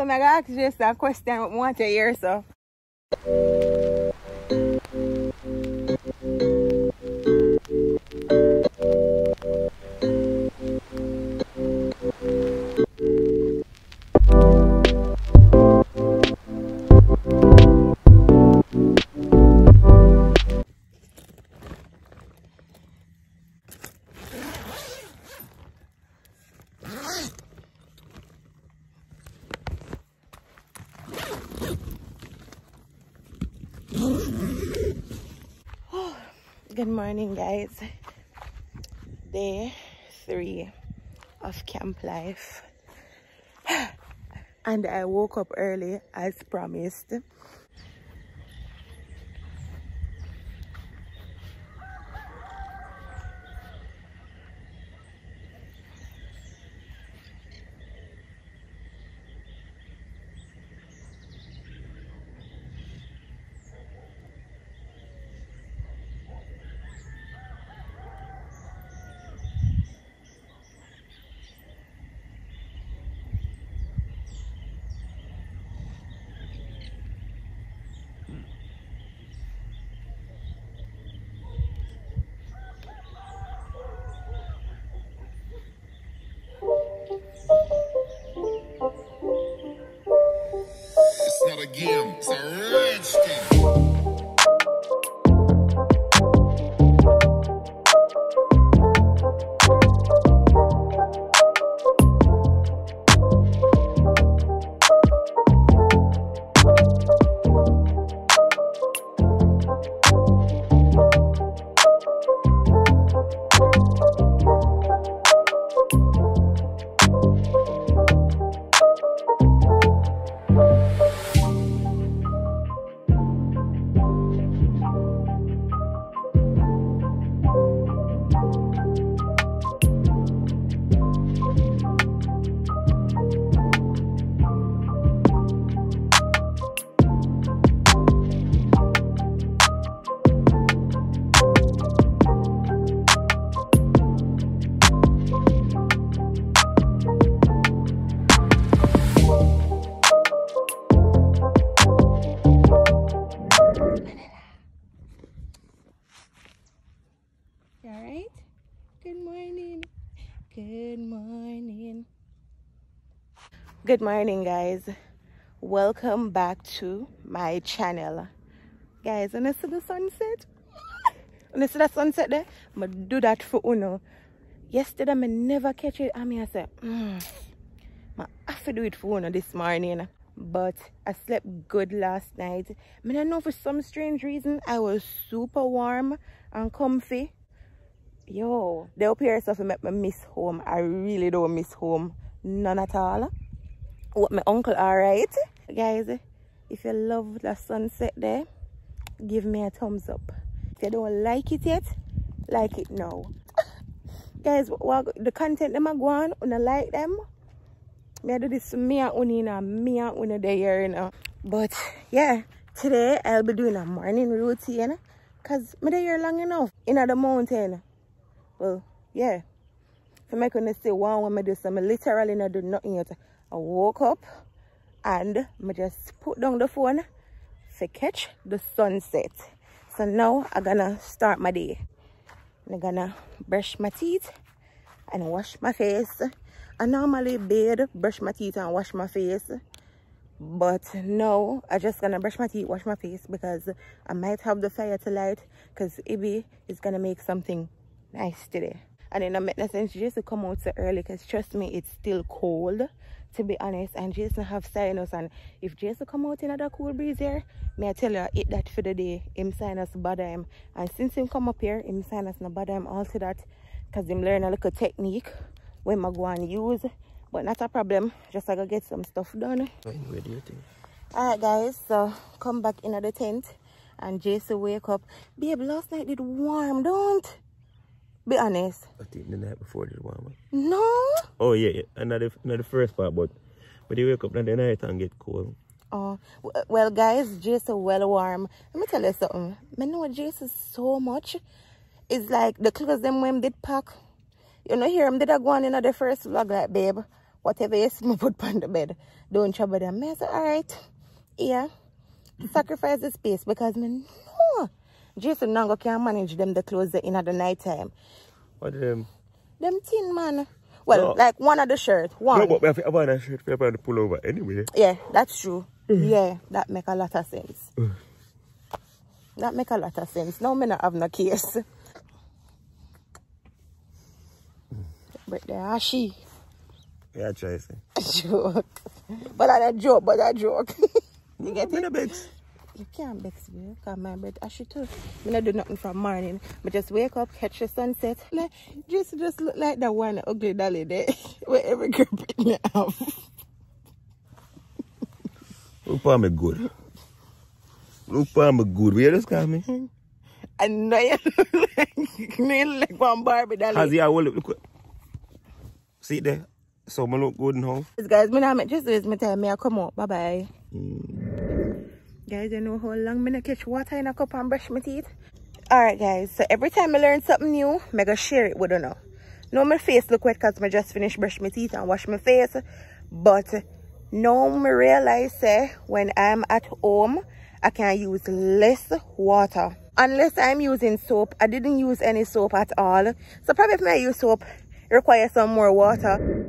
So I'm going to ask you a question I want to hear, so. Good morning, guys. Day 3 of camp life. And I woke up early as promised. It's not a game, it's a rich thing. Alright? Good morning. Good morning. Good morning, guys. Welcome back to my channel. Guys, when I see the sunset, when I see that sunset there, I'm going to do that for Uno. Yesterday, I never catch it. I said, I have to do it for Uno this morning. But I slept good last night. I don't know, for some strange reason, I was super warm and comfy. Yo, the up here stuff make me miss home. I really don't miss home. None at all. What my uncle, alright? Guys, if you love the sunset there, give me a thumbs up. If you don't like it yet, like it now. Guys, what the content them are going on, I like them. I do this for me and Unina, me and Una there, you know. But yeah, today I'll be doing a morning routine. Because I'm there long enough in the mountain. Well, yeah. If I'm going to say one when I do some, I literally not do nothing yet. I woke up and I just put down the phone to catch the sunset. So now I'm going to start my day. I'm going to brush my teeth and wash my face. I normally bathe, brush my teeth and wash my face. But no, I'm just going to brush my teeth, wash my face because I might have the fire to light because Ibi is going to make something nice today. And then I make no sense just to come out so early because trust me, it's still cold, to be honest. And Jason have sinus, and if Jason come out in a cool breeze here, may I tell you, I eat that for the day. Him sinus bother him. And since him come up here, him sinus no bother him also that because him learn a little technique when I go and use. But not a problem, just I go get some stuff done. Where do you think? Alright guys, so come back in the tent and Jason wake up. Babe, last night it warm, don't? Be honest. I think the night before it was warmer. No? Oh yeah. And not the first part, but you wake up in the night and get cold. Oh, well guys, Jason well warm. Let me tell you something. I know Jason so much. It's like the clothes them when did pack. You know, here him did I go on in the first vlog like, babe, whatever you see me put on the bed, don't trouble them. I say, alright, yeah, sacrifice the space because me no. Jason Nango can't manage them the clothes in at the night time. What them? Them thin man. Well, No. like one of the shirt. One. No, but I want a shirt for the pullover anyway. Yeah, that's true. Yeah, that make a lot of sense. That make a lot of sense. Now me not have no case. But they are she. Yeah, try say. Joke. But I joke, but I joke. You get it? Bex. You can't vex me, because my bed ashy too. I don't do nothing from morning. I just wake up, catch the sunset. Like, just look like that one ugly dolly there. Where every girl pick me up. Look for me good. Look for me good. Where you just call me? I know you look like one Barbie dolly. Has he hold it? Look. See it there? So I look good now. Guys, me not make just waste my time. I come out. Bye-bye. Guys, you know how long I catch water in a cup and brush my teeth? Alright guys, so every time I learn something new, I go share it with you now. Now my face look wet because I just finished brush my teeth and wash my face. But now I realize when I'm at home, I can use less water. Unless I'm using soap. I didn't use any soap at all. So probably if I use soap, it requires some more water.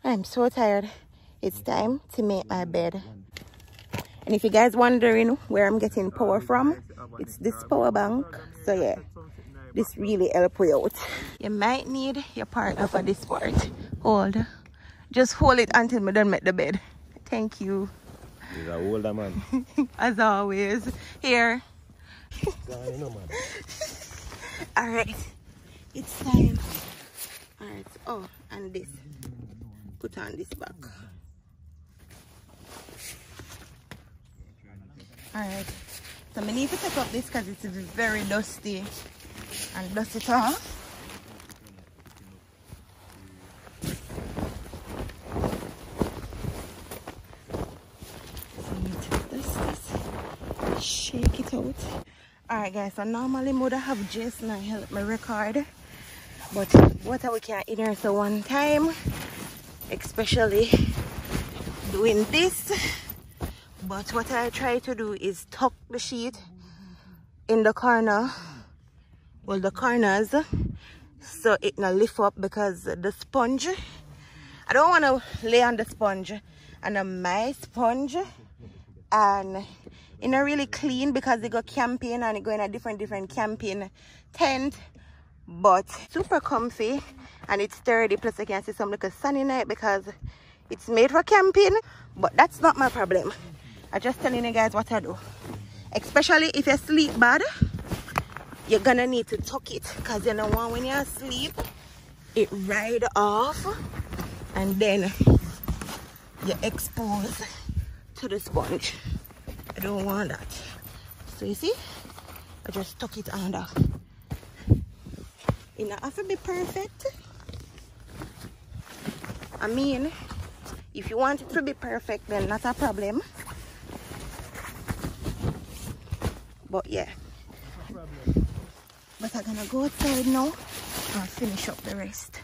I'm so tired. It's time to make my bed. And if you guys wondering where I'm getting power from, it's this power bank. So yeah, This really help you out. You might need your partner for this part. Hold. Just hold it until we done make the bed. Thank you. He's an older man. As always. Here. Alright. It's time. Alright. Oh, and this. Put on this back. Alright. So I need to take up this because it's very dusty. And dust it off. Shake it out. Alright guys, so normally I would have Jason help me record, but what we can't in here so one time, especially doing this. But what I try to do is tuck the sheet in the corner, well the corners, so it not lift up, because the sponge, I don't want to lay on the sponge and my sponge and it's not really clean because they go camping and they go in a different camping tent, but super comfy and it's sturdy. Plus I can see some little sun in it because it's made for camping, but that's not my problem. I'm just telling you guys what I do. Especially if you sleep bad, you're gonna need to tuck it, because you know when you're asleep it ride off and then you're exposed to the sponge. I don't want that. So you see, I just tuck it under. It not have to be perfect. I mean, if you want it to be perfect, then not a problem. But yeah. But I'm gonna go outside now and finish up the rest.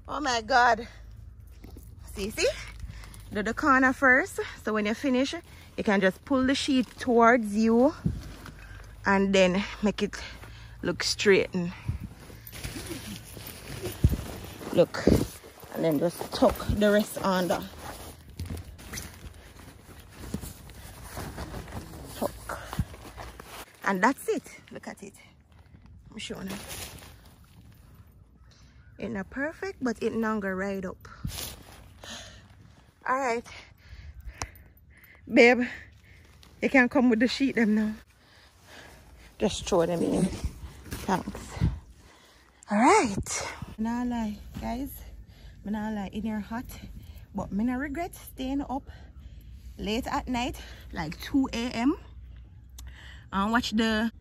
Oh my God. See? Do the corner first, so when you finish you can just pull the sheet towards you and then make it look straight and look, and then just tuck the rest under. Tuck, and that's it. Look at it. I'm showing you. It's not perfect, but it's not gonna ride up. Alright, babe, you can come with the sheet them now. Just throw them in. Thanks. Alright. I'm not lie, guys. I'm not lie, in here hot. But I don't regret staying up late at night, like 2 a.m. and watch the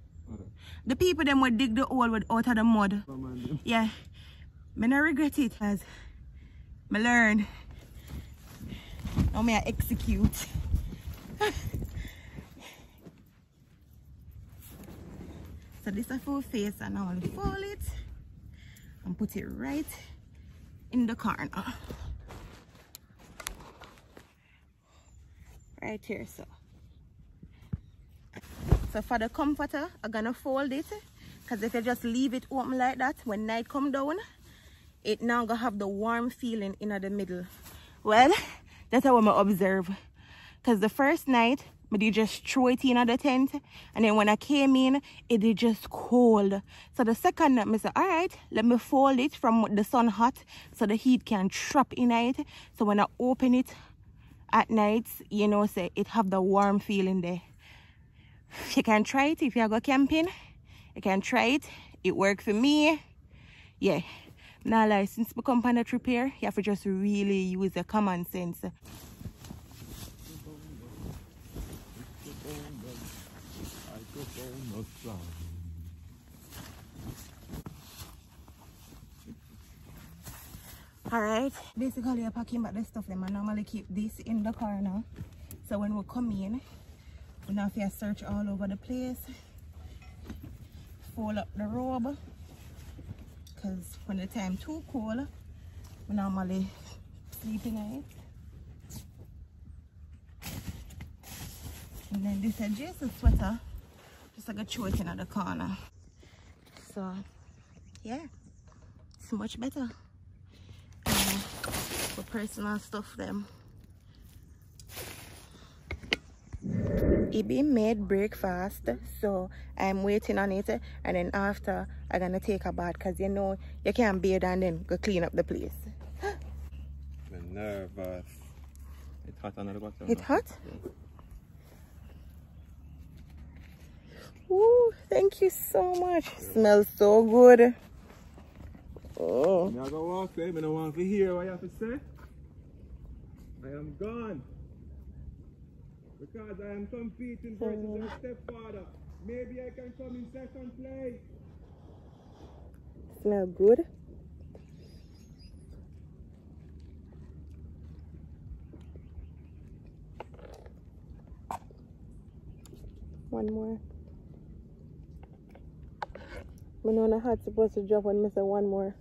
people them would dig the hole with out of the mud. Yeah. I don't regret it, because I learned. Now may I execute. So this is a full face, and now I'll fold it and put it right in the corner. Right here, so. So for the comforter, I'm gonna fold it, because if you just leave it open like that, when night come down, it now gonna have the warm feeling in the middle. Well, that's how I observe. Because the first night, I did just throw it in the tent. And then when I came in, it did just cold. So the second night, I said, alright, let me fold it from the sun hot so the heat can trap in it. So when I open it at night, you know, say it have the warm feeling there. You can try it if you go camping. You can try it. It worked for me. Yeah. Now, like, since we come on a trip here, you have to just really use the common sense. Alright, basically I'm packing back the stuff them. I normally keep this in the corner. So when we come in, we don't have to search all over the place. Fold up the robe. Because when the time too cold, we normally sleep in it. And then this is Jason's sweater, just like a throw it in the corner. So yeah, it's much better. For personal stuff them. Ibi made breakfast, so I'm waiting on it, and then after I'm gonna take a bath because you know you can't bathe and then go clean up the place. I'm nervous. It's hot under the bottom. It's hot? Ooh, thank you so much. Smells so good. Oh. I'm gonna walk there, I don't want to hear what you have to say. I am gone. Because I am competing versus my stepfather. Maybe I can come in second place. Smell good. One more. I know the hat's supposed to drop when I say one more.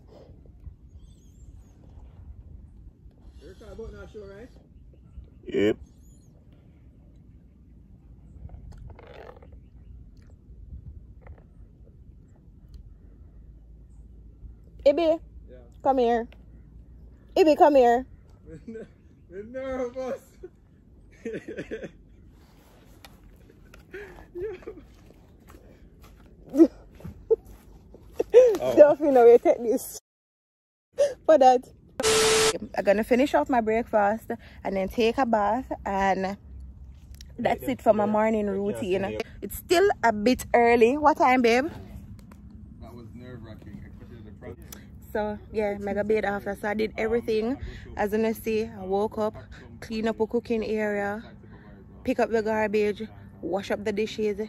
You're about not sure, right? Yep. Ibi, Yeah. come here. Ibi, come here. We're nervous. Don't feel no way take this. For that. I'm gonna finish off my breakfast and then take a bath, and that's it for my morning routine. It's still a bit early. What time, babe? That was nerve-wracking. So yeah, mega bathe after. So I did everything. As you can see, I woke up, clean up a cooking area, pick up the garbage, wash up the dishes.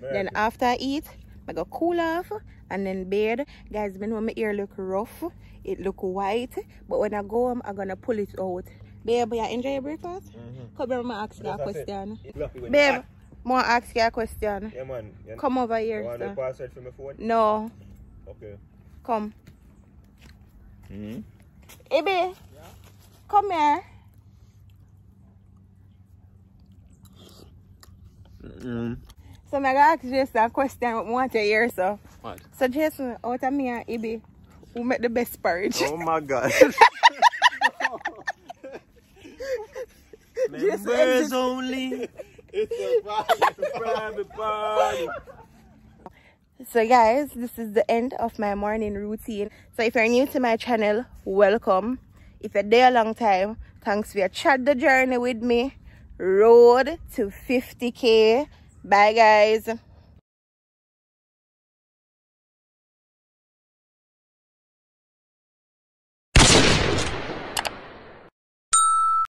Then after I eat, I go cool off and then bathe. Guys, I know my ear look rough. It look white, but when I go home, I'm gonna pull it out. Babe, you enjoy your breakfast? Come here, I'm ask you a question. Babe, I ask you a question. Yeah, man. Come over here, You want sir. the password for my phone? No. Okay. Come. Ibi, come here. So I'm gonna ask Jason a question I want to hear. So. What? So Jason, out of me and Ibi, who make the best porridge? Oh my god. Members only. It's a private party. So guys, this is the end of my morning routine. So if you're new to my channel, welcome. If you're there a long time, thanks for chat the journey with me. Road to 50K. Bye guys.